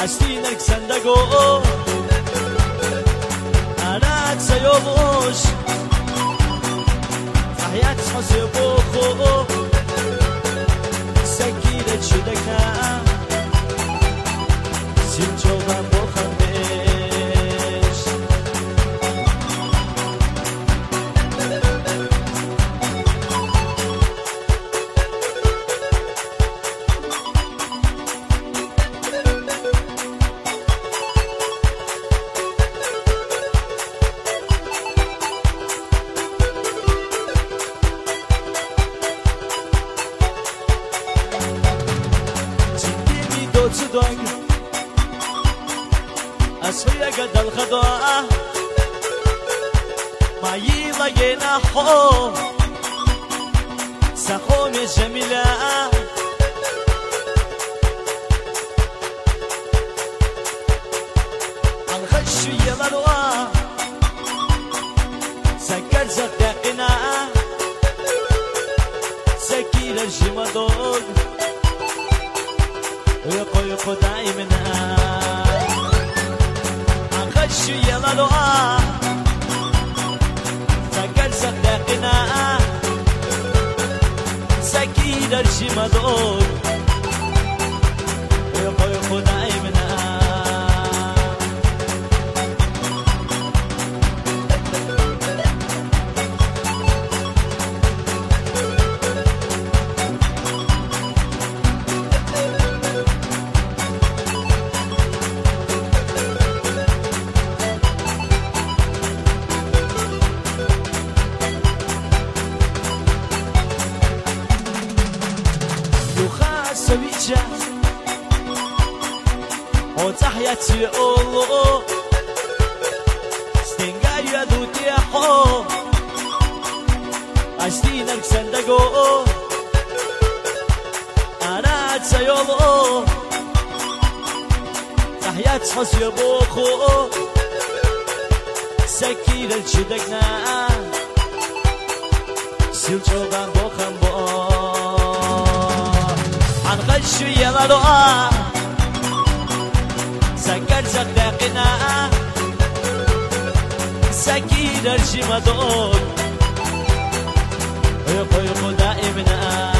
عشتينك صندقو أنا تسيوموش حياة حسيبوخو سكينة شدكنا سيمجوبا بوخمش أسوية قد الخضاء ما يلاقينا حو سخوم يا جميلة الخش يلا روا سكر زقاقنا سكير الجمدود ويقو دائمنا شو يلا لؤا سكر صدقنا سكيد الشمدود ويقو دائمنا سويتشا وتحياتي أولو ستنقاي يدوتي حو عشتينك صندقو أنا تسيولو تحيات حسي بوخو سكير الشدقنا سيلجوغان بوخن بو غشو يلا لؤا سكر زقاقنا سكير الشمدود ويقو دائمنا